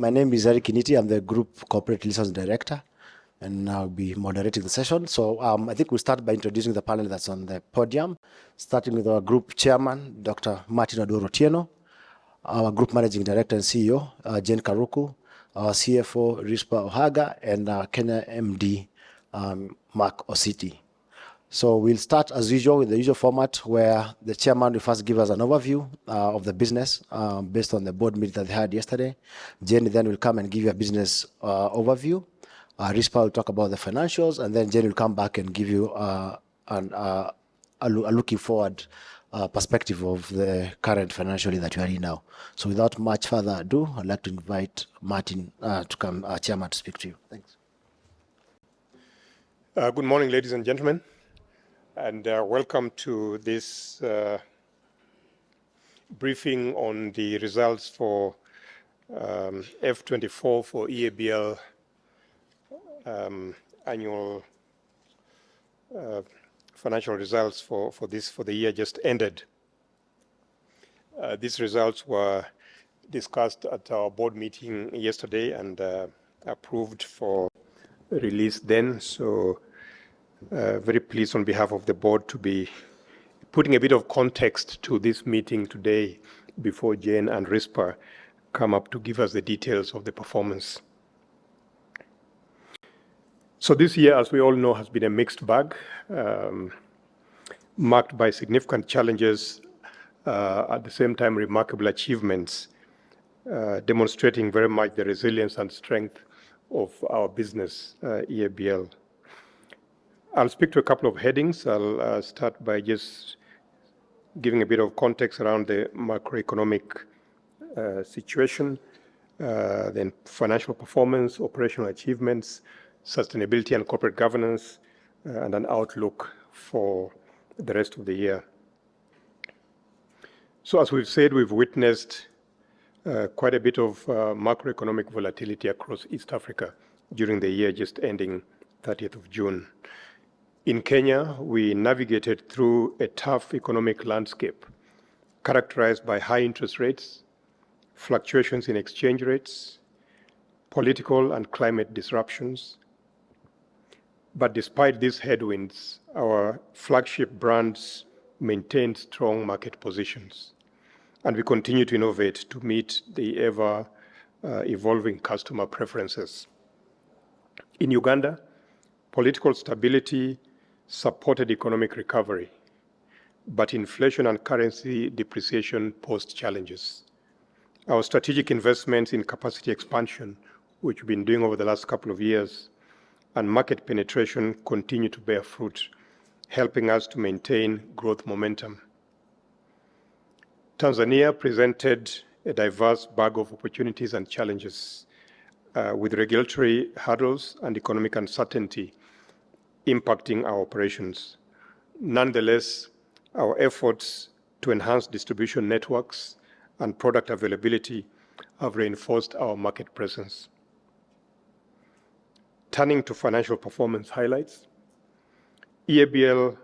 My name is Eric Kiniti. I'm the Group Corporate Relations Director, and I'll be moderating the session. So I think we'll start by introducing the panel that's on the podium, starting with our Group Chairman, Dr. Martin Oduro-Otieno, our Group Managing Director and CEO, Jane Karuku, our CFO, Rispa Ohaga, and Kenya MD, Mark Ositi. So we'll start as usual with the usual format where the chairman will first give us an overview of the business based on the board meeting that they had yesterday. Jenny then will come and give you a business overview. Rispa will talk about the financials, and then Jenny will come back and give you a looking forward perspective of the current financial year that we are in now. So without much further ado, I'd like to invite Martin to come, chairman, to speak to you. Thanks. Good morning, ladies and gentlemen. And welcome to this briefing on the results for F24 for Eabl annual financial results for the year just ended. These results were discussed at our board meeting yesterday and approved for release then. So very pleased on behalf of the board to be putting a bit of context to this meeting today before Jane and Rispa come up to give us the details of the performance. So this year, as we all know, has been a mixed bag, marked by significant challenges, at the same time remarkable achievements, demonstrating very much the resilience and strength of our business, Eabl. I'll speak to a couple of headings. I'll start by just giving a bit of context around the macroeconomic situation, then financial performance, operational achievements, sustainability and corporate governance, and an outlook for the rest of the year. So as we've said, we've witnessed quite a bit of macroeconomic volatility across East Africa during the year just ending 30th of June. In Kenya, we navigated through a tough economic landscape characterized by high interest rates, fluctuations in exchange rates, political and climate disruptions. But despite these headwinds, our flagship brands maintained strong market positions, and we continue to innovate to meet the ever evolving customer preferences. In Uganda, political stability supported economic recovery, but inflation and currency depreciation posed challenges. Our strategic investments in capacity expansion, which we've been doing over the last couple of years, and market penetration continue to bear fruit, helping us to maintain growth momentum. Tanzania presented a diverse bag of opportunities and challenges, with regulatory hurdles and economic uncertainty impacting our operations. Nonetheless, our efforts to enhance distribution networks and product availability have reinforced our market presence. Turning to financial performance highlights, Eabl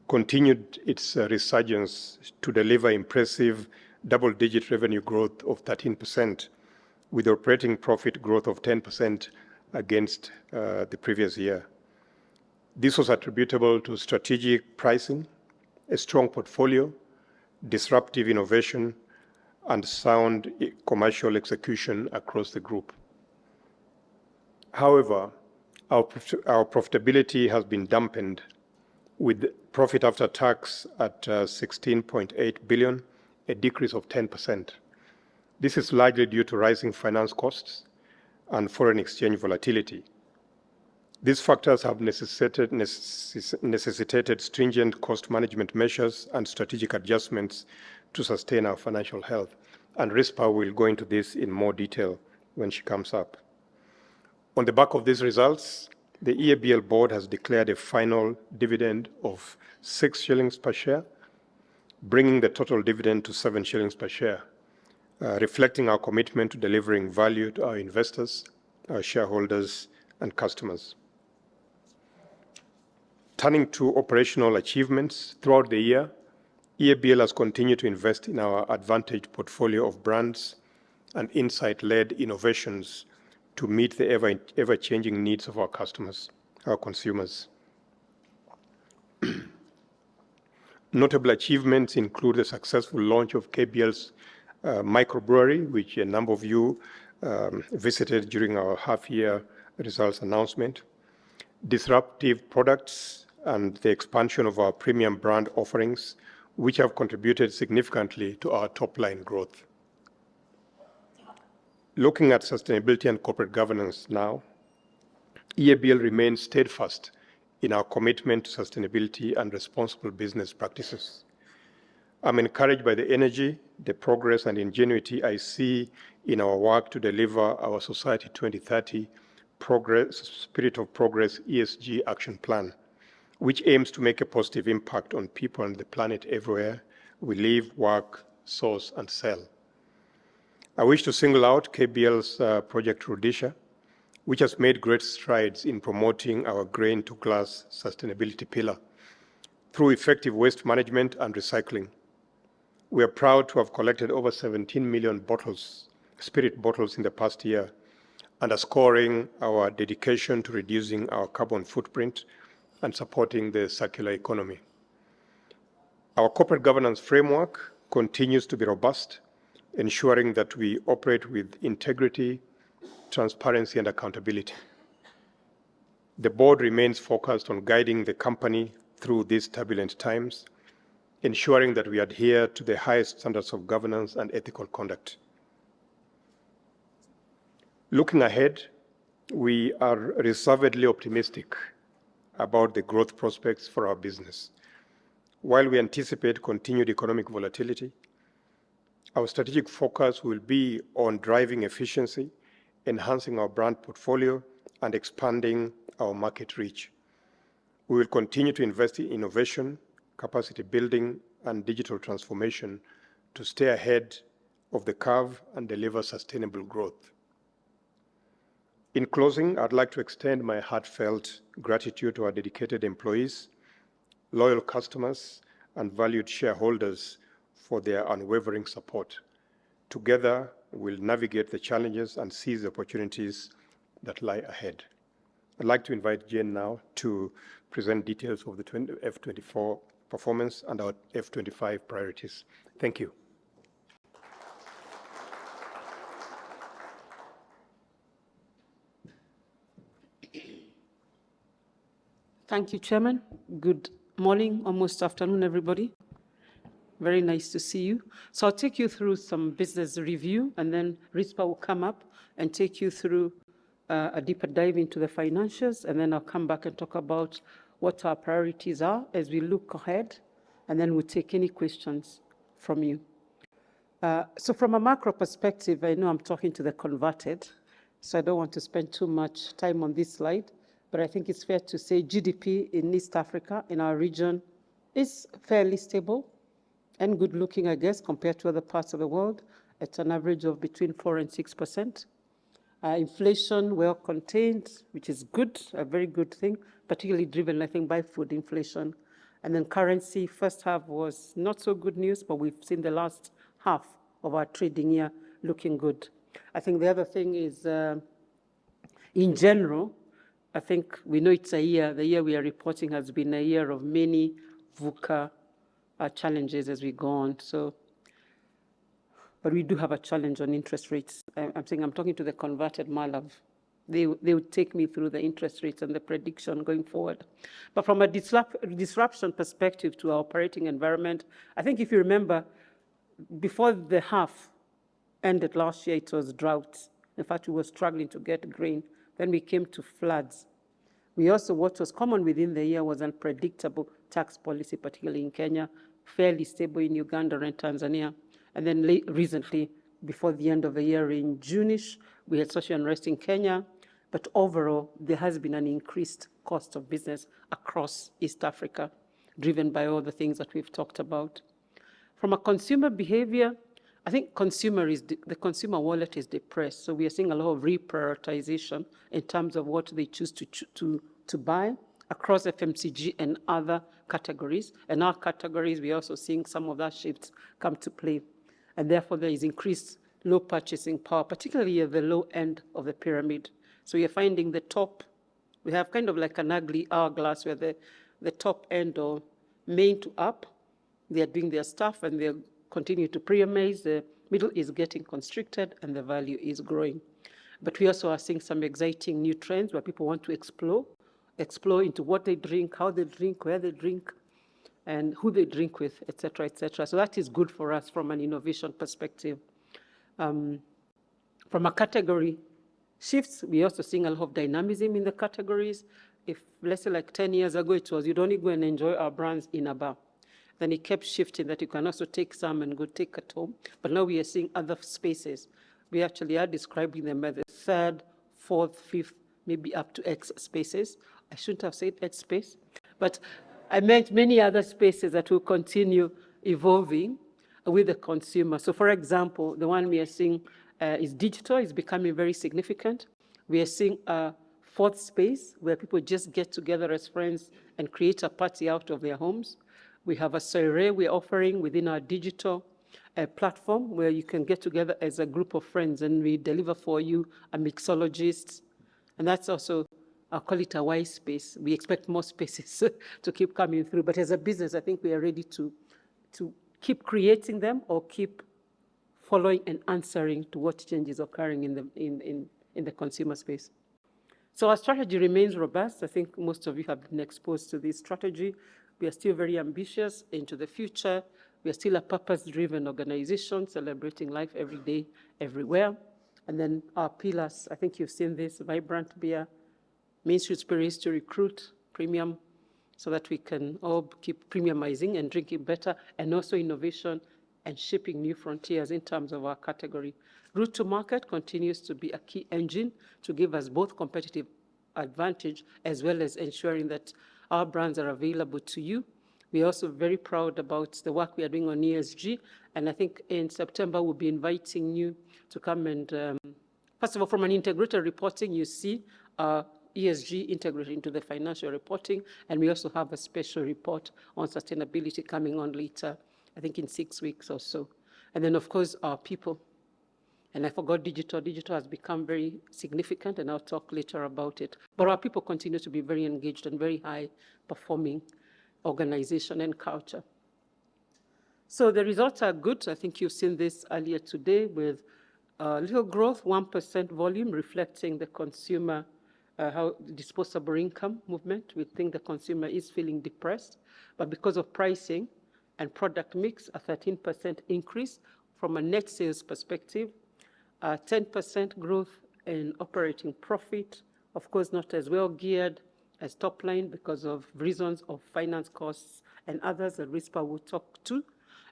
continued its resurgence to deliver impressive double-digit revenue growth of 13%, with operating profit growth of 10% against the previous year. This was attributable to strategic pricing, a strong portfolio, disruptive innovation, and sound commercial execution across the group. However, our profitability has been dampened, with profit after tax at 16.8 billion, a decrease of 10%. This is largely due to rising finance costs and foreign exchange volatility. These factors have necessitated stringent cost management measures and strategic adjustments to sustain our financial health. And Rispa will go into this in more detail when she comes up. On the back of these results, the Eabl board has declared a final dividend of 6 shillings per share, bringing the total dividend to 7 shillings per share, reflecting our commitment to delivering value to our investors, our shareholders, and customers. Turning to operational achievements, throughout the year, Eabl has continued to invest in our advantaged portfolio of brands and insight-led innovations to meet the ever-changing needs of our customers, our consumers. Notable achievements include the successful launch of KBL's microbrewery, which a number of you visited during our half-year results announcement, disruptive products, and the expansion of our premium brand offerings, which have contributed significantly to our top-line growth. Looking at sustainability and corporate governance now, Eabl remains steadfast in our commitment to sustainability and responsible business practices. I'm encouraged by the energy, the progress, and ingenuity I see in our work to deliver our Society 2030 Spirit of Progress ESG Action Plan, which aims to make a positive impact on people and the planet everywhere we live, work, source, and sell. I wish to single out KBL's Project Rudisha, which has made great strides in promoting our grain-to-glass sustainability pillar through effective waste management and recycling. We are proud to have collected over 17 million spirit bottles in the past year, underscoring our dedication to reducing our carbon footprint and supporting the circular economy. Our corporate governance framework continues to be robust, ensuring that we operate with integrity, transparency, and accountability. The board remains focused on guiding the company through these turbulent times, ensuring that we adhere to the highest standards of governance and ethical conduct. Looking ahead, we are reservedly optimistic about the growth prospects for our business. While we anticipate continued economic volatility, our strategic focus will be on driving efficiency, enhancing our brand portfolio, and expanding our market reach. We will continue to invest in innovation, capacity building, and digital transformation to stay ahead of the curve and deliver sustainable growth. In closing, I'd like to extend my heartfelt gratitude to our dedicated employees, loyal customers, and valued shareholders for their unwavering support. Together, we'll navigate the challenges and seize the opportunities that lie ahead. I'd like to invite Jane now to present details of the F24 performance and our F25 priorities. Thank you. Thank you, Chairman. Good morning, almost afternoon, everybody. Very nice to see you. So I'll take you through some business review, and then Rispa will come up and take you through a deeper dive into the financials, and then I'll come back and talk about what our priorities are as we look ahead, and then we'll take any questions from you. So from a macro perspective, I know I'm talking to the converted, so I don't want to spend too much time on this slide, but I think it's fair to say GDP in East Africa, in our region, is fairly stable and good looking, I guess, compared to other parts of the world, at an average of between 4% and 6%. Inflation well contained, which is good, a very good thing, particularly driven, I think, by food inflation. And then currency, first half was not so good news, but we've seen the last half of our trading year looking good. I think the other thing is, in general, I think we know it's a year, the year we are reporting has been a year of many VUCA challenges as we go on. So, but we do have a challenge on interest rates. I'm saying I'm talking to the converted Malav. They would take me through the interest rates and the prediction going forward. But from a disruption perspective to our operating environment, I think if you remember, before the half ended last year, it was drought. In fact, we were struggling to get grain. Then we came to floods. We also, what was common within the year was unpredictable tax policy, particularly in Kenya, fairly stable in Uganda and Tanzania. And then recently, before the end of the year in June-ish, we had social unrest in Kenya. But overall, there has been an increased cost of business across East Africa, driven by all the things that we've talked about. From a consumer behavior, I think the consumer wallet is depressed. So we are seeing a lot of reprioritization in terms of what they choose to buy across FMCG and other categories. And our categories, we're also seeing some of that shifts come to play. And therefore, there is increased low purchasing power, particularly at the low end of the pyramid. So you're finding the top, we have kind of like an ugly hourglass where the top end or main to up, they are doing their stuff and they're continue to premiumize. The middle is getting constricted and the value is growing. But we also are seeing some exciting new trends where people want to explore into what they drink, how they drink, where they drink, and who they drink with, et cetera, et cetera. So that is good for us from an innovation perspective. From a category shifts, we're also seeing a lot of dynamism in the categories. If, let's say like 10 years ago, it was you'd only go and enjoy our brands in a bar. Then it kept shifting that you can also take some and go take at home. But now we are seeing other spaces. We actually are describing them as the third, fourth, fifth, maybe up to X spaces. I shouldn't have said X space, but I meant many other spaces that will continue evolving with the consumer. So for example, the one we are seeing is digital, is becoming very significant. We are seeing a fourth space where people just get together as friends and create a party out of their homes. We have a soirée we're offering within our digital platform where you can get together as a group of friends and we deliver for you a mixologist. And that's also, I'll call it a Y space. We expect more spaces to keep coming through. But as a business, I think we are ready to keep creating them or keep following and answering to what change is occurring in the consumer space. So our strategy remains robust. I think most of you have been exposed to this strategy. We are still very ambitious into the future. We are still a purpose-driven organization celebrating life every day, everywhere. And then our pillars, I think you've seen this, vibrant beer, Main Street Spirits to recruit premium so that we can all keep premiumizing and drinking better, and also innovation and shaping new frontiers in terms of our category. Route to market continues to be a key engine to give us both competitive advantage as well as ensuring that our brands are available to you. We're also very proud about the work we are doing on ESG, and I think in September we'll be inviting you to come and, first of all, from an integrated reporting, you see ESG integrated into the financial reporting, and we also have a special report on sustainability coming on later, I think in 6 weeks or so. And then, of course, our people. And I forgot digital. Digital has become very significant, and I'll talk later about it. But our people continue to be very engaged and very high-performing organization and culture. So the results are good. I think you've seen this earlier today with little growth, 1% volume, reflecting the consumer, how disposable income movement. We think the consumer is feeling depressed, but because of pricing and product mix, a 13% increase from a net sales perspective, 10% growth in operating profit, of course not as well geared as top line because of reasons of finance costs and others that Rispa will talk to.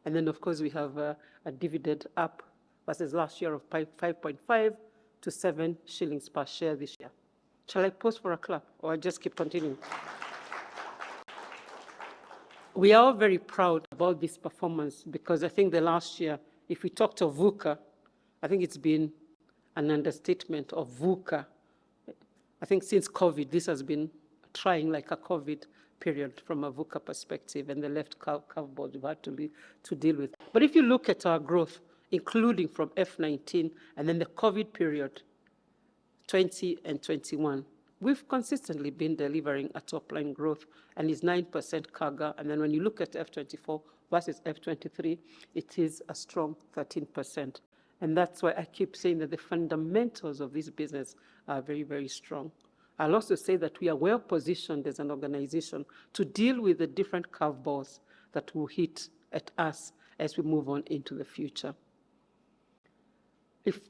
And then, of course, we have a dividend up versus last year of 5.5 to 7 shillings per share this year. Shall I pause for a clap or I just keep continuing? We are all very proud about this performance because I think the last year, if we talked of VUCA, I think it's been an understatement of VUCA. I think since COVID, this has been trying like a COVID period from a VUCA perspective, and the left curveball we've had to deal with. But if you look at our growth, including from F19 and then the COVID period, 20 and 21, we've consistently been delivering a top-line growth, and it's 9% CAGR. And then when you look at F24 versus F23, it is a strong 13%. And that's why I keep saying that the fundamentals of this business are very, very strong. I'll also say that we are well positioned as an organization to deal with the different curveballs that will hit at us as we move on into the future.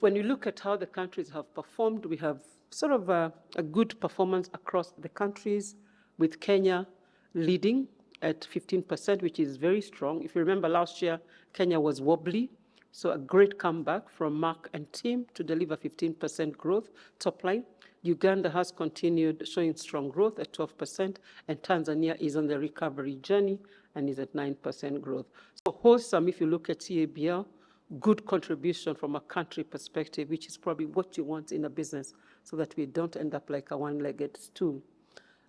When you look at how the countries have performed, we have sort of a good performance across the countries, with Kenya leading at 15%, which is very strong. If you remember last year, Kenya was wobbly. So a great comeback from Mark and team to deliver 15% growth top line. Uganda has continued showing strong growth at 12%, and Tanzania is on the recovery journey and is at 9% growth. So wholesome, if you look at Eabl, good contribution from a country perspective, which is probably what you want in a business so that we don't end up like a one-legged stool.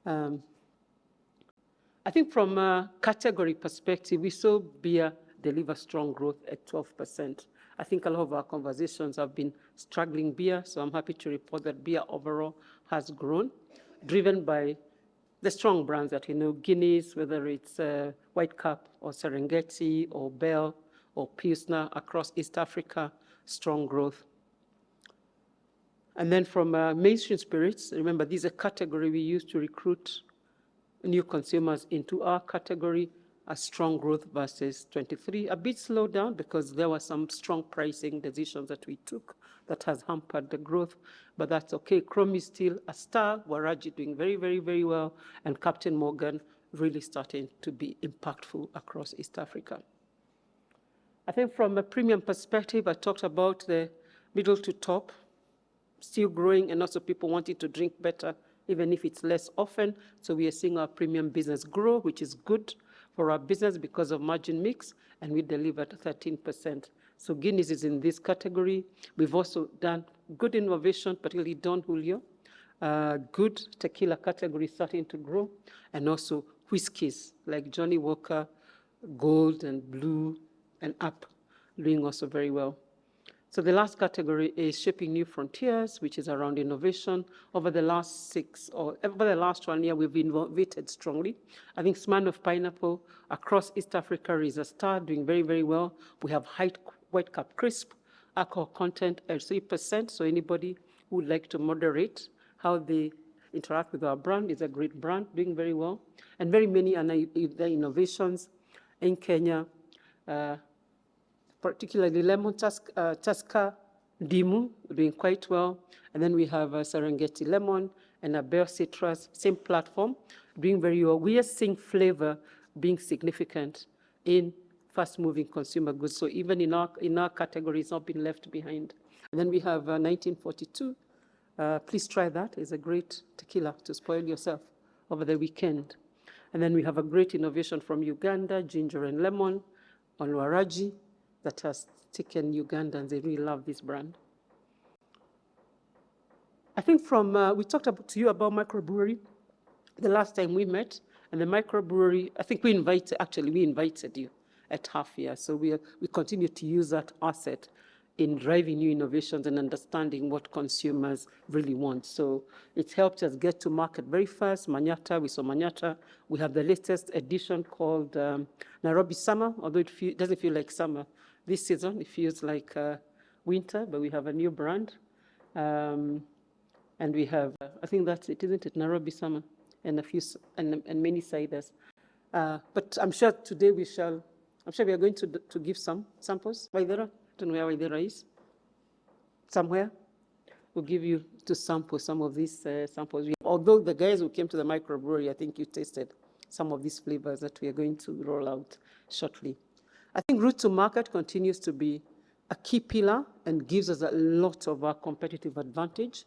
I think from a category perspective, we saw beer deliver strong growth at 12%. I think a lot of our conversations have been struggling beer, so I'm happy to report that beer overall has grown, driven by the strong brands that you know, Guinness, whether it's White Cup or Serengeti or Bell or Pilsner across East Africa, strong growth. And then from mainstream spirits, remember, these are a category we use to recruit new consumers into our category, a strong growth versus 23. A bit slowed down because there were some strong pricing decisions that we took that has hampered the growth, but that's okay. Chrome is still a star, Waraji doing very, very, very well, and Captain Morgan really starting to be impactful across East Africa. I think from a premium perspective, I talked about the middle to top, still growing, and also people wanting to drink better, even if it's less often. So we are seeing our premium business grow, which is good for our business because of margin mix, and we delivered 13%. So Guinness is in this category. We've also done good innovation, particularly Don Julio. Good tequila category starting to grow, and also whiskeys like Johnny Walker, Gold and Blue, and Up, doing also very well. So the last category is shaping new frontiers, which is around innovation. Over the last 1 year, we've innovated strongly. I think Smirnoff Pineapple across East Africa is a star, doing very, very well. We have White Cup Crisp, alcohol content at 3%. So anybody who would like to moderate how they interact with our brand is a great brand, doing very well. And very many other innovations in Kenya, particularly lemon Tusker, Dimu, doing quite well. And then we have Serengeti Lemon and Eabl Citrus, same platform, doing very well. We are seeing flavor being significant in fast-moving consumer goods. So even in our category, it's not been left behind. And then we have 1942. Please try that. It's a great tequila to spoil yourself over the weekend. And then we have a great innovation from Uganda, ginger and lemon, on Waraji, that has taken Ugandans. They really love this brand. I think we talked to you about microbrewery the last time we met, and the microbrewery, I think we invited you at half year. So we continue to use that asset in driving new innovations and understanding what consumers really want. So it helped us get to market very fast. Manyata, we saw Manyata. We have the latest edition called Nairobi Summer, although it doesn't feel like summer this season. It feels like winter, but we have a new brand. And we have, I think that's it, isn't it? Nairobi Summer and and many ciders. But I'm sure today we are going to give some samples. Waidera, I don't know where Waidera is. Somewhere. We'll give you to sample some of these samples. Although the guys who came to the microbrewery, I think you tasted some of these flavors that we are going to roll out shortly. I think route to market continues to be a key pillar and gives us a lot of our competitive advantage.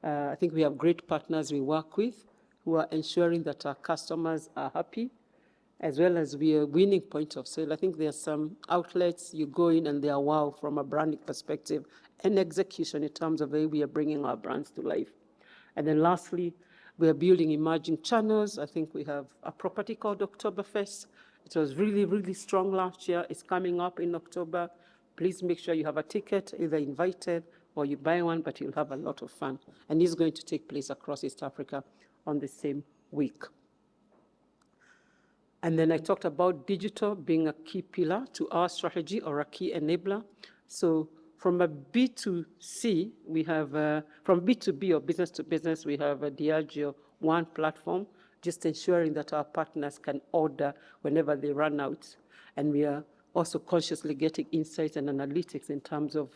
I think we have great partners we work with who are ensuring that our customers are happy, as well as we are winning point of sale. I think there are some outlets you go in and they are wow from a branding perspective and execution in terms of the way we are bringing our brands to life. And then lastly, we are building emerging channels. I think we have a property called Oktoberfest. It was really, really strong last year. It's coming up in October. Please make sure you have a ticket, either invited or you buy one, but you'll have a lot of fun. And it's going to take place across East Africa on the same week. And then I talked about digital being a key pillar to our strategy or a key enabler. So from a B2C, we have, from B2B or business to business, we have a Diageo One platform, just ensuring that our partners can order whenever they run out. And we are also consciously getting insights and analytics in terms of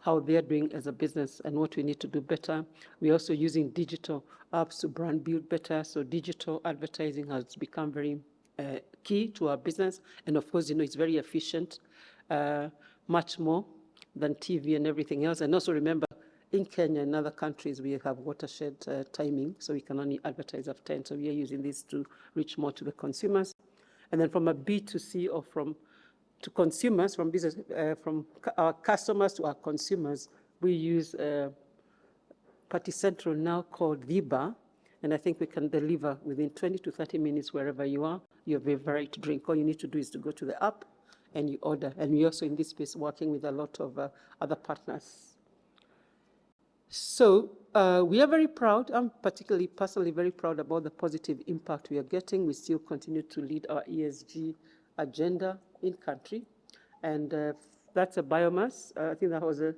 how they're doing as a business and what we need to do better. We're also using digital apps to brand build better. So digital advertising has become very key to our business. And of course, it's very efficient, much more than TV and everything else. And also remember, in Kenya and other countries, we have watershed timing, so we can only advertise after 10. So we are using this to reach more to the consumers. And then from a B2C or to consumers, from business, from our customers to our consumers, we use Party Central now called Eabl, and I think we can deliver within 20 to 30 minutes wherever you are. You have a variety drink. All you need to do is to go to the app any order. And we're also in this space working with a lot of other partners. So we are very proud. I'm personally very proud about the positive impact we are getting. We still continue to lead our ESG agenda in country. And that's a biomass. I think that was a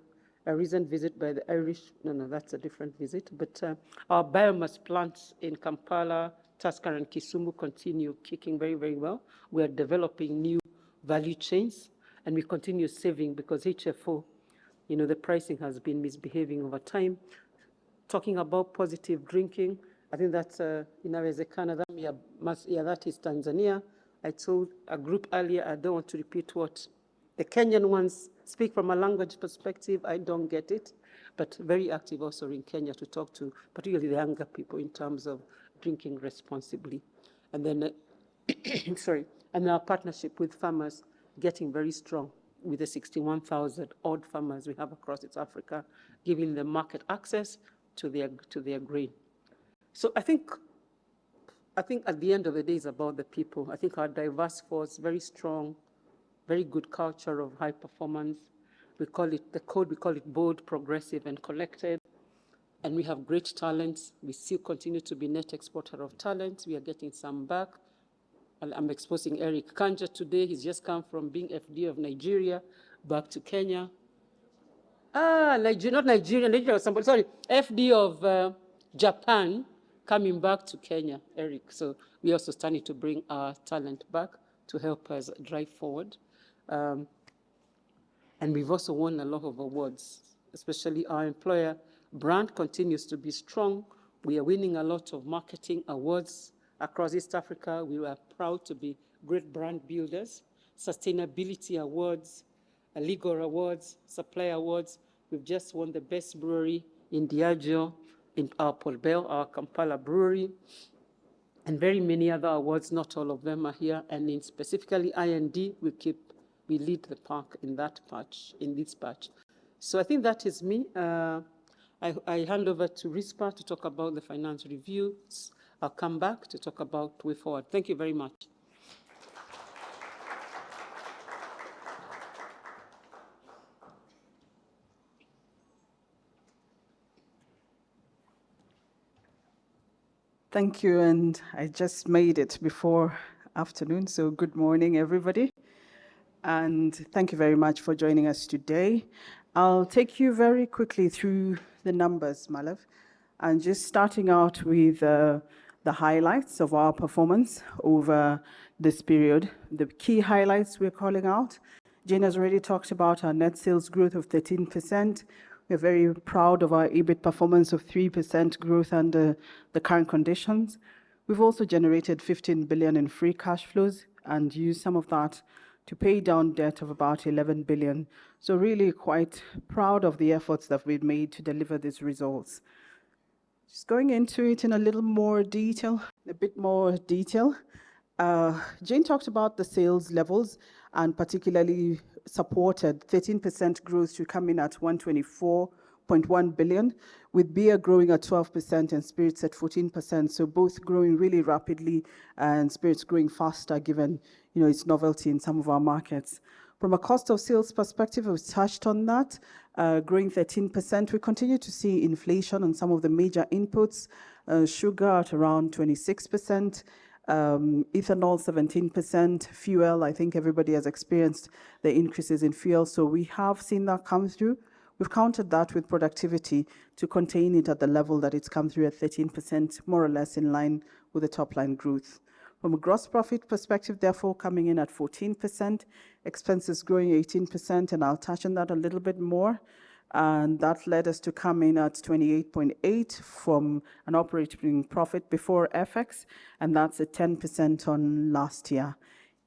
recent visit by the Irish. No, that's a different visit. But our biomass plants in Kampala, Tuskar, and Kisumu continue kicking very, very well. We are developing new value chains, and we continue saving because HFO, the pricing has been misbehaving over time. Talking about positive drinking, I think that's inawezekana. That is Tanzania. I told a group earlier, I don't want to repeat what the Kenyan ones speak from a language perspective. I don't get it, but very active also in Kenya to talk to particularly the younger people in terms of drinking responsibly. And then, and our partnership with farmers getting very strong with the 61,000 odd farmers we have across East Africa, giving them market access to their grain. So I think at the end of the day, it's about the people. I think our diverse force, very strong, very good culture of high performance. We call it bold, progressive, and collected. And we have great talents. We still continue to be net exporter of talent. We are getting some back. I'm exposing Eric Kanja today. He's just come from being FD of Nigeria back to Kenya. Not Nigeria, somebody, sorry, FD of Japan coming back to Kenya, Eric. So we're also starting to bring our talent back to help us drive forward. And we've also won a lot of awards, especially our employer brand continues to be strong. We are winning a lot of marketing awards across East Africa. We are proud to be great brand builders, sustainability awards, legal awards, supplier awards. We've just won the best brewery in Diageo, in our Paul Bell, our Kampala brewery, and very many other awards. Not all of them are here. And in specifically I&D, we lead the pack in this patch. So I think that is me. I hand over to Rispa to talk about the finance reviews. I'll come back to talk about way forward. Thank you very much. Thank you, and I just made it before afternoon, so good morning, everybody. And thank you very much for joining us today. I'll take you very quickly through the numbers, Malav, and just starting out with the highlights of our performance over this period. The key highlights we're calling out. Jane has already talked about our net sales growth of 13%. We're very proud of our EBIT performance of 3% growth under the current conditions. We've also generated 15 billion in free cash flows and used some of that to pay down debt of about 11 billion. So really quite proud of the efforts that we've made to deliver these results. Just going into it in a bit more detail. Jane talked about the sales levels and particularly supported 13% growth to come in at 124.1 billion, with beer growing at 12% and spirits at 14%. So both growing really rapidly and spirits growing faster given its novelty in some of our markets. From a cost of sales perspective, we've touched on that, growing 13%. We continue to see inflation on some of the major inputs, sugar at around 26%, ethanol 17%, fuel, I think everybody has experienced the increases in fuel, so we have seen that come through. We've countered that with productivity to contain it at the level that it's come through at 13%, more or less in line with the top line growth. From a gross profit perspective, therefore, coming in at 14%, expenses growing 18%, and I'll touch on that a little bit more. And that led us to come in at 28.8 from an operating profit before FX, and that's a 10% on last year.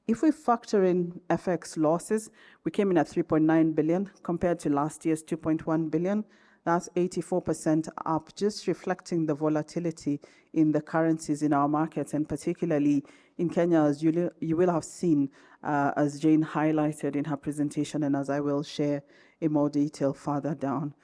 If we factor in FX losses, we came in at 3.9 billion compared to last year's 2.1 billion. That's 84% up, just reflecting the volatility in the currencies in our markets, and particularly in Kenya, as you will have seen, as Jane highlighted in her presentation, and as I will share in more detail further down.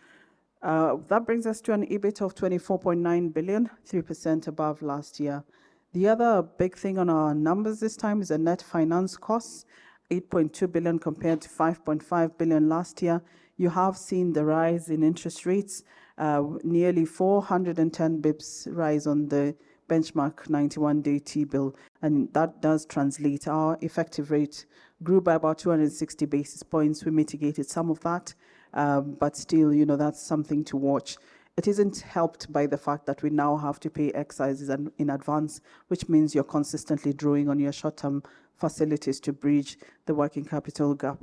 That brings us to an EBIT of 24.9 billion, 3% above last year. The other big thing on our numbers this time is the net finance costs. 8.2 billion compared to 5.5 billion last year. You have seen the rise in interest rates, nearly 410 bips rise on the benchmark 91-day T-bill, and that does translate. Our effective rate grew by about 260 basis points. We mitigated some of that, but still, that's something to watch. It isn't helped by the fact that we now have to pay excises in advance, which means you're consistently drawing on your short-term facilities to bridge the working capital gap.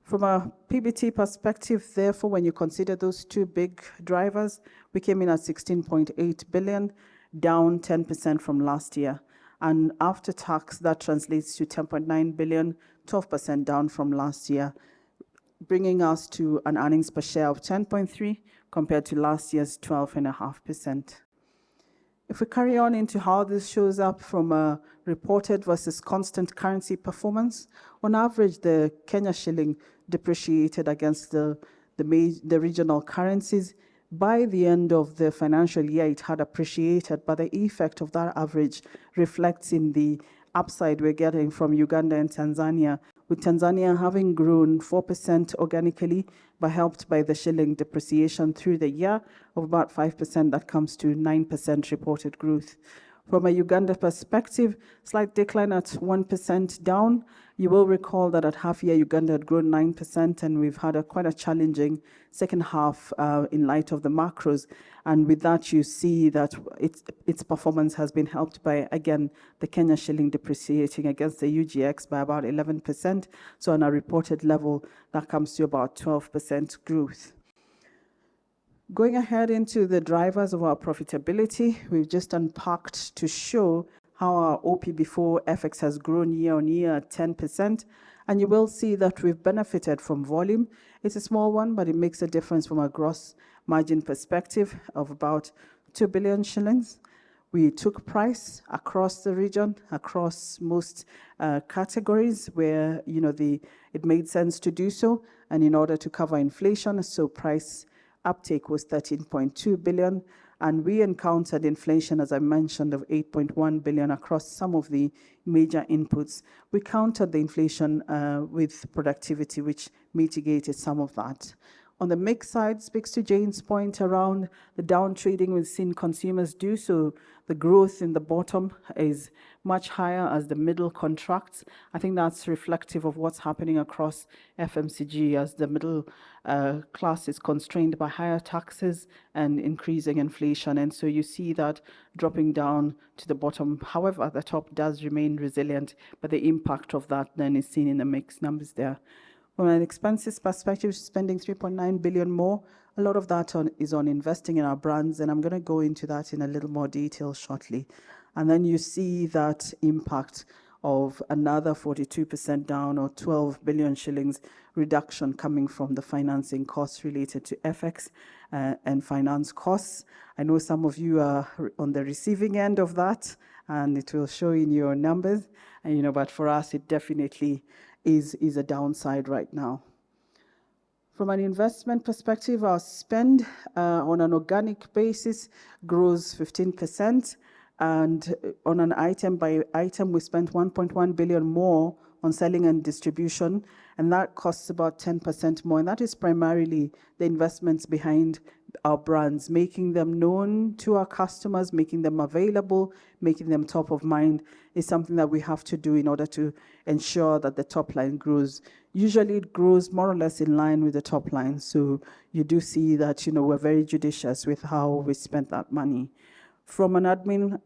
From a PBT perspective, therefore, when you consider those two big drivers, we came in at 16.8 billion, down 10% from last year. And after tax, that translates to 10.9 billion, 12% down from last year, bringing us to an earnings per share of 10.3 compared to last year's 12.5%. If we carry on into how this shows up from a reported versus constant currency performance, on average, the Kenya shilling depreciated against the regional currencies. By the end of the financial year, it had appreciated, but the effect of that average reflects in the upside we're getting from Uganda and Tanzania, with Tanzania having grown 4% organically, but helped by the shilling depreciation through the year of about 5%. That comes to 9% reported growth. From a Uganda perspective, slight decline at 1% down. You will recall that at half year, Uganda had grown 9%, and we've had quite a challenging second half in light of the macros. And with that, you see that its performance has been helped by, again, the Kenya shilling depreciating against the UGX by about 11%. So on a reported level, that comes to about 12% growth. Going ahead into the drivers of our profitability, we've just unpacked to show how our OP before FX has grown year on year at 10%. And you will see that we've benefited from volume. It's a small one, but it makes a difference from a gross margin perspective of about 2 billion shillings. We took price across the region, across most categories where it made sense to do so, and in order to cover inflation, so price uptake was 13.2 billion, and we encountered inflation, as I mentioned, of 8.1 billion across some of the major inputs. We countered the inflation with productivity, which mitigated some of that. On the mix side, speaks to Jane's point around the down trading we've seen consumers do. So the growth in the bottom is much higher as the middle contracts. I think that's reflective of what's happening across FMCG as the middle class is constrained by higher taxes and increasing inflation. And so you see that dropping down to the bottom. However, the top does remain resilient, but the impact of that then is seen in the mix numbers there. From an expenses perspective, spending 3.9 billion more. A lot of that is on investing in our brands, and I'm going to go into that in a little more detail shortly. And then you see that impact of another 42% down, or 12 billion shillings reduction coming from the financing costs related to FX and finance costs. I know some of you are on the receiving end of that, and it will show in your numbers. And, but for us, it definitely is a downside right now. From an investment perspective, our spend on an organic basis grows 15%. And on an item by item, we spent 1.1 billion more on selling and distribution, and that costs about 10% more. And that is primarily the investments behind our brands, making them known to our customers, making them available, making them top of mind is something that we have to do in order to ensure that the top line grows. Usually it grows more or less in line with the top line. So you do see that, we're very judicious with how we spent that money. From an admin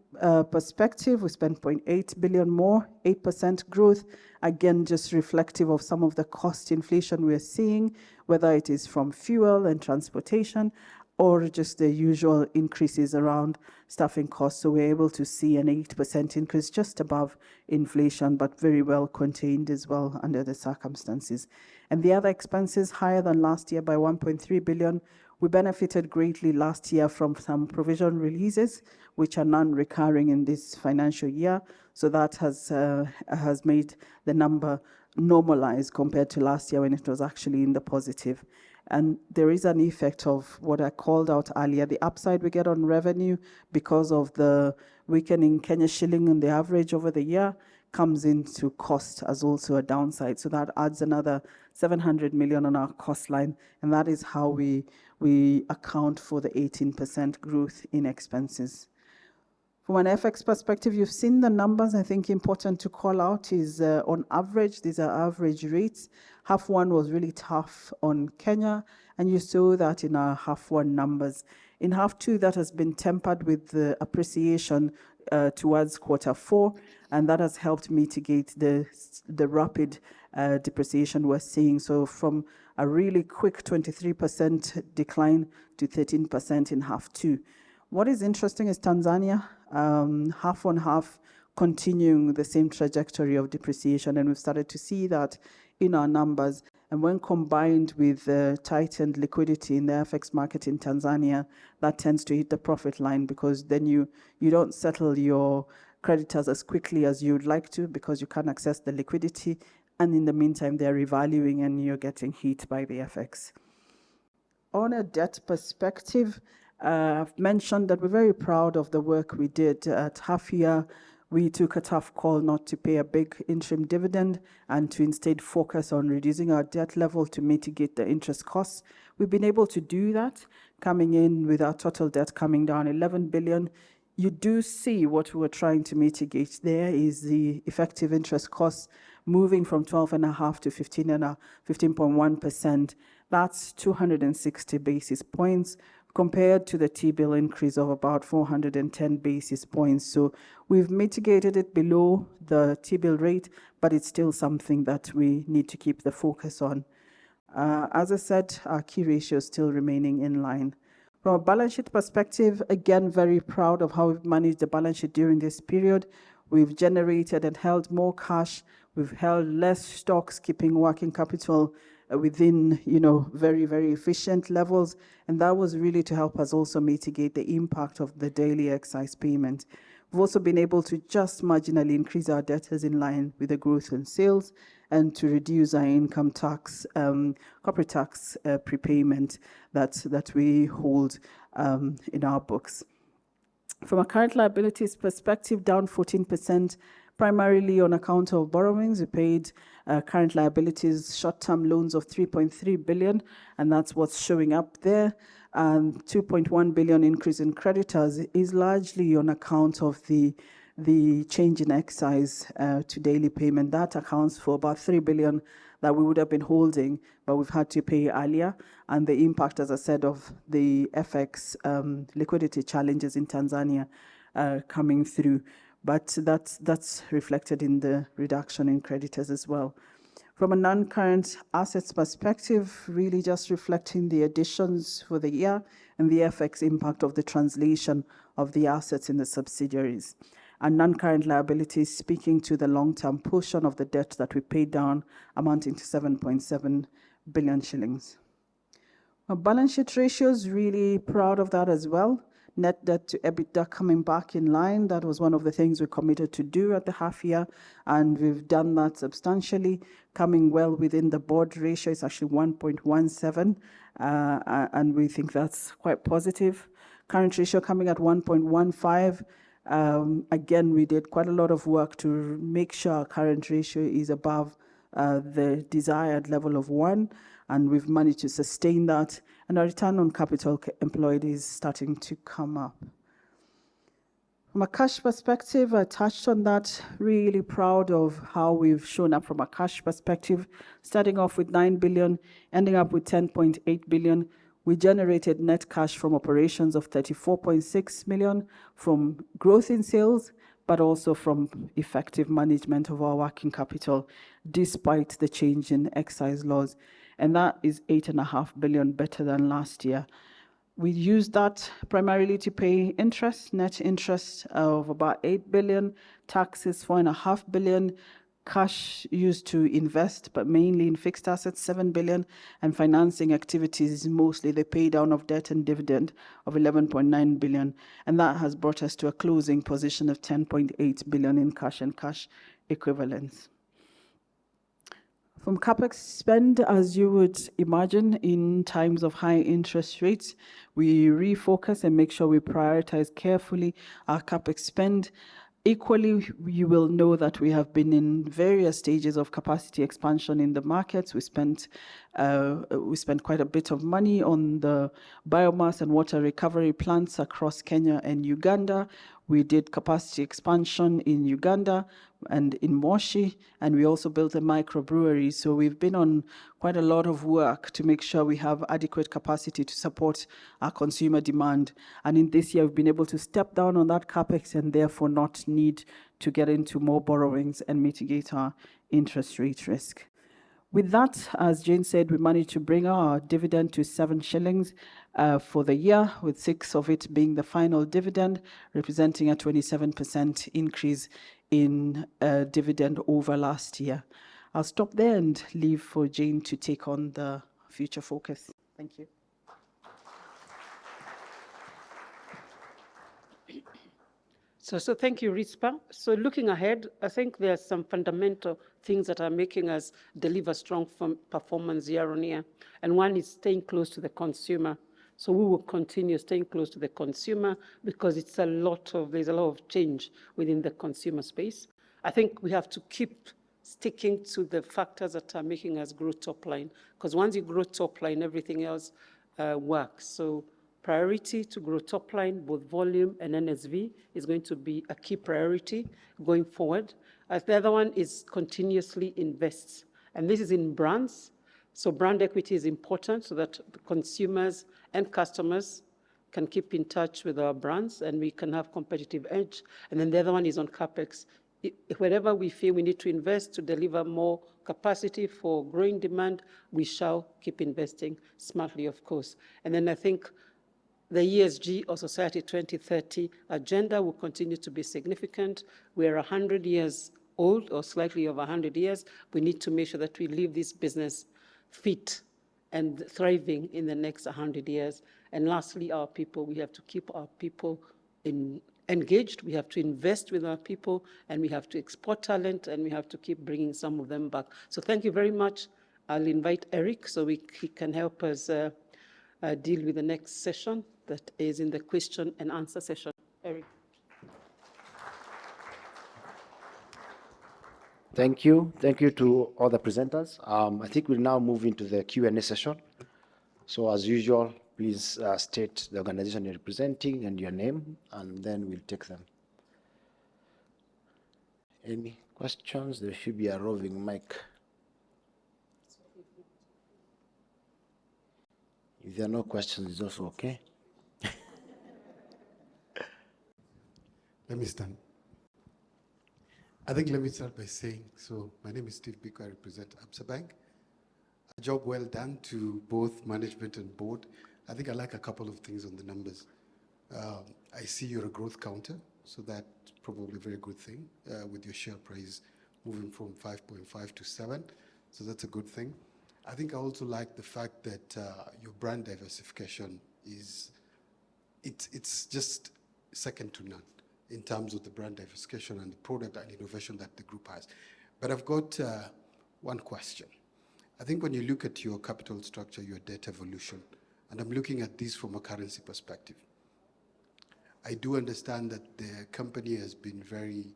perspective, we spent 0.8 billion more, 8% growth. Again, just reflective of some of the cost inflation we're seeing, whether it is from fuel and transportation or just the usual increases around staffing costs. So we're able to see an 8% increase just above inflation, but very well contained as well under the circumstances. And the other expenses higher than last year by 1.3 billion. We benefited greatly last year from some provision releases, which are non-recurring in this financial year. So that has made the number normalize compared to last year when it was actually in the positive. And there is an effect of what I called out earlier, the upside we get on revenue because of the weakening Kenya shilling on the average over the year comes into cost as also a downside. So that adds another 700 million on our cost line, and that is how we account for the 18% growth in expenses. From an FX perspective, you've seen the numbers. I think important to call out is on average, these are average rates. Half one was really tough on Kenya, and you saw that in our half one numbers. In half two, that has been tempered with the appreciation towards quarter four, and that has helped mitigate the rapid depreciation we're seeing. So from a really quick 23% decline to 13% in half two. What is interesting is Tanzania, half on half, continuing the same trajectory of depreciation, and we've started to see that in our numbers. And when combined with tightened liquidity in the FX market in Tanzania, that tends to hit the profit line, because then you don't settle your creditors as quickly as you'd like to, because you can't access the liquidity, and in the meantime they're revaluing and you're getting hit by the FX. On a debt perspective, I've mentioned that we're very proud of the work we did at half year. We took a tough call not to pay a big interim dividend and to instead focus on reducing our debt level to mitigate the interest costs. We've been able to do that, coming in with our total debt coming down 11 billion. You do see what we're trying to mitigate there is the effective interest costs moving from 12.5% to 15.1%. That's 260 basis points, compared to the T-bill increase of about 410 basis points. So we've mitigated it below the T-bill rate, but it's still something that we need to keep the focus on. As I said, our key ratio is still remaining in line. From a balance sheet perspective, again, very proud of how we've managed the balance sheet during this period. We've generated and held more cash. We've held less stocks, keeping working capital within, very, very efficient levels. And that was really to help us also mitigate the impact of the daily excise payment. We've also been able to just marginally increase our debtors in line with the growth in sales, and to reduce our income tax, corporate tax prepayment that we hold in our books. From a current liabilities perspective, down 14%, primarily on account of borrowings. We paid current liabilities, short-term loans of 3.3 billion, and that's what's showing up there. 2.1 billion increase in creditors is largely on account of the change in excise to daily payment. That accounts for about 3 billion that we would have been holding, but we've had to pay earlier. And the impact, as I said, of the FX liquidity challenges in Tanzania coming through. But that's reflected in the reduction in creditors as well. From a non-current assets perspective, really just reflecting the additions for the year and the FX impact of the translation of the assets in the subsidiaries. And non-current liabilities speaking to the long-term portion of the debt that we paid down, amounting to 7.7 billion shillings. Our balance sheet ratios, really proud of that as well. Net debt to EBITDA coming back in line. That was one of the things we committed to do at the half year, and we've done that substantially, coming well within the board ratio. It's actually 1.17, and we think that's quite positive. Current ratio coming at 1.15. Again, we did quite a lot of work to make sure our current ratio is above the desired level of 1, and we've managed to sustain that. And our return on capital employed is starting to come up. From a cash perspective, I touched on that. Really proud of how we've shown up from a cash perspective, starting off with 9 billion, ending up with 10.8 billion. We generated net cash from operations of 34.6 million from growth in sales, but also from effective management of our working capital, despite the change in excise laws. And that is 8.5 billion better than last year. We used that primarily to pay interest, net interest of about 8 billion, taxes 4.5 billion, cash used to invest, but mainly in fixed assets, 7 billion, and financing activities, mostly the pay down of debt and dividend of 11.9 billion. And that has brought us to a closing position of 10.8 billion in cash and cash equivalents. From CapEx spend, as you would imagine, in times of high interest rates, we refocus and make sure we prioritize carefully our CapEx spend. Equally, you will know that we have been in various stages of capacity expansion in the markets. We spent quite a bit of money on the biomass and water recovery plants across Kenya and Uganda. We did capacity expansion in Uganda and in Moshi, and we also built a microbrewery. So we've been on quite a lot of work to make sure we have adequate capacity to support our consumer demand. And in this year, we've been able to step down on that capex and therefore not need to get into more borrowings and mitigate our interest rate risk. With that, as Jane said, we managed to bring our dividend to 7 shillings for the year, with 6 of it being the final dividend, representing a 27% increase in dividend over last year. I'll stop there and leave for Jane to take on the future focus. Thank you. So thank you, Rispa. So looking ahead, I think there are some fundamental things that are making us deliver strong performance year on year. And one is staying close to the consumer. So we will continue staying close to the consumer because there's a lot of change within the consumer space. I think we have to keep sticking to the factors that are making us grow top line, because once you grow top line, everything else works. So priority to grow top line, both volume and NSV, is going to be a key priority going forward. The other one is continuously invest. And this is in brands. So brand equity is important so that the consumers and customers can keep in touch with our brands and we can have competitive edge. And then the other one is on CapEx. Wherever we feel we need to invest to deliver more capacity for growing demand, we shall keep investing smartly, of course. And then I think the ESG or Society 2030 agenda will continue to be significant. We're 100 years old or slightly over 100 years. We need to make sure that we leave this business fit and thriving in the next 100 years. And lastly, our people. We have to keep our people engaged. We have to invest with our people, and we have to export talent, and we have to keep bringing some of them back. So thank you very much. I'll invite Eric so he can help us deal with the next session that is in the question and answer session. Eric. Thank you. Thank you to all the presenters. I think we'll now move into the Q&A session. So as usual, please state the organization you're representing and your name, and then we'll take them. Any questions? There should be a roving mic. If there are no questions, it's also okay. Let me stand. I think let me start by saying, so my name is Steve Biko, I represent Absa Bank. A job well done to both management and board. I think I like a couple of things on the numbers. I see you're a growth counter, so that's probably a very good thing with your share price moving from 5.5 to 7. So that's a good thing. I think I also like the fact that your brand diversification it's just second to none in terms of the brand diversification and the product and innovation that the group has. But I've got one question. I think when you look at your capital structure, your debt evolution, and I'm looking at this from a currency perspective, I do understand that the company has been very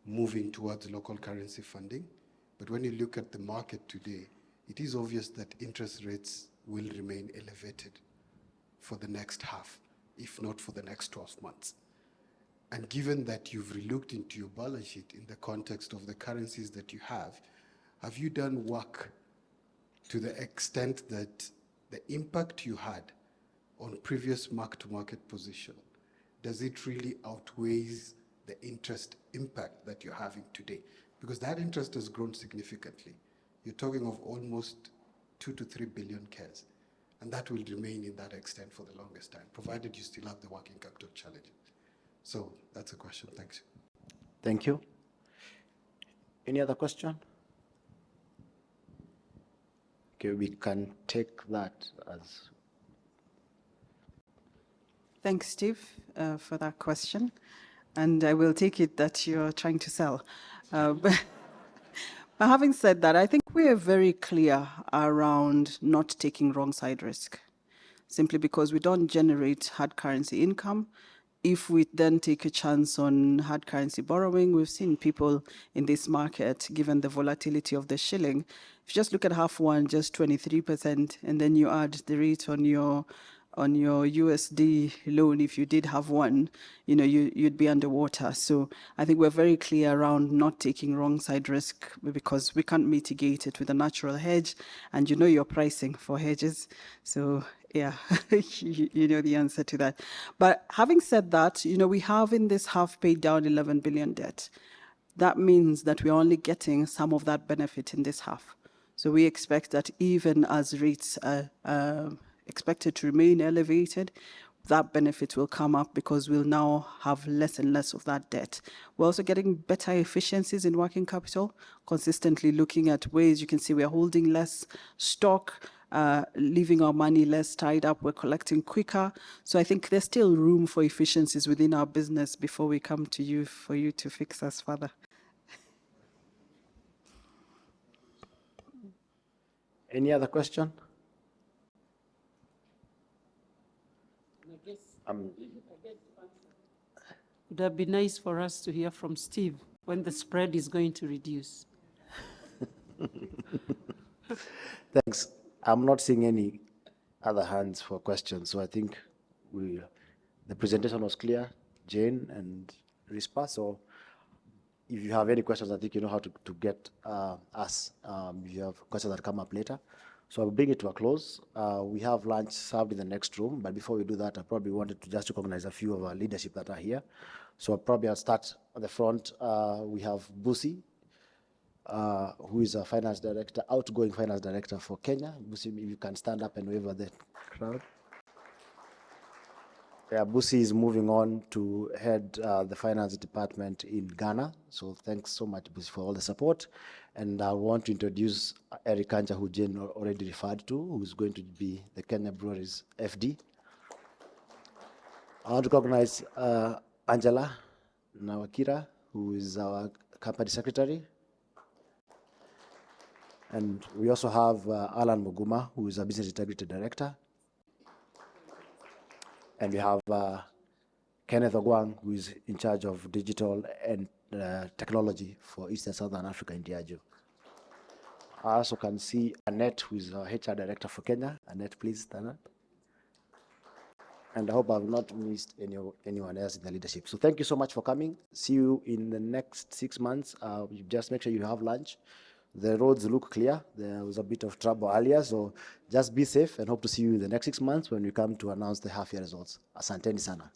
moving towards local currency funding. But when you look at the market today, it is obvious that interest rates will remain elevated for the next half, if not for the next 12 months. And given that you've relooked into your balance sheet in the context of the currencies that you have you done work to the extent that the impact you had on previous mark-to-market position, does it really outweighs the interest impact that you're having today? Because that interest has grown significantly. You're talking of almost 2 to 3 billion KES, and that will remain in that extent for the longest time, provided you still have the working capital challenges. So that's a question. Thanks. Thank you. Any other question? Okay, we can take that as... Thanks, Steve, for that question. And I will take it that you're trying to sell. But having said that, I think we are very clear around not taking wrong side risk, simply because we don't generate hard currency income. if we then take a chance on hard currency borrowing, we've seen people in this market, given the volatility of the shilling, if you just look at half one, just 23%, and then you add the rate on your USD loan, if you did have one, you'd be underwater. So I think we're very clear around not taking wrong side risk, because we can't mitigate it with a natural hedge, and your pricing for hedges. So yeah, you know the answer to that. But having said that, we have in this half paid down 11 billion debt. That means that we're only getting some of that benefit in this half. So we expect that even as rates are expected to remain elevated, that benefit will come up because we'll now have less and less of that debt. We're also getting better efficiencies in working capital, consistently looking at ways you can see we're holding less stock, leaving our money less tied up, we're collecting quicker. So I think there's still room for efficiencies within our business before we come to you for you to fix us further. Any other question? Would have been nice for us to hear from Steve when the spread is going to reduce. Thanks. I'm not seeing any other hands for questions, so I think the presentation was clear, Jane and Rispa. So if you have any questions, I think you know how to get us. If you have questions that come up later. So I'll bring it to a close. We have lunch served in the next room, but before we do that, I probably wanted to just recognize a few of our leadership that are here. So I'll start at the front. We have Busi, who is a finance director, outgoing finance director for Kenya. Busi, if you can stand up and wave at the crowd. Yeah, Busi is moving on to head the finance department in Ghana. So thanks so much, Busi, for all the support. And I want to introduce Eric Kanja, who Jane already referred to, who's going to be the Kenya Breweries FD. I want to recognize Angela Nawakira, who is our company secretary. And we also have Alan Muguma, who is a business integrity director. And we have Kenneth Ogwang, who is in charge of digital and technology for East and Southern Africa in Diageo. I also can see Annette, who is our HR director for Kenya. Annette, please stand up. And I hope I've not missed anyone else in the leadership. So thank you so much for coming. See you in the next 6 months. You just make sure you have lunch. The roads look clear. There was a bit of trouble earlier, so just be safe and hope to see you in the next 6 months when we come to announce the half-year results. Asanteni sana.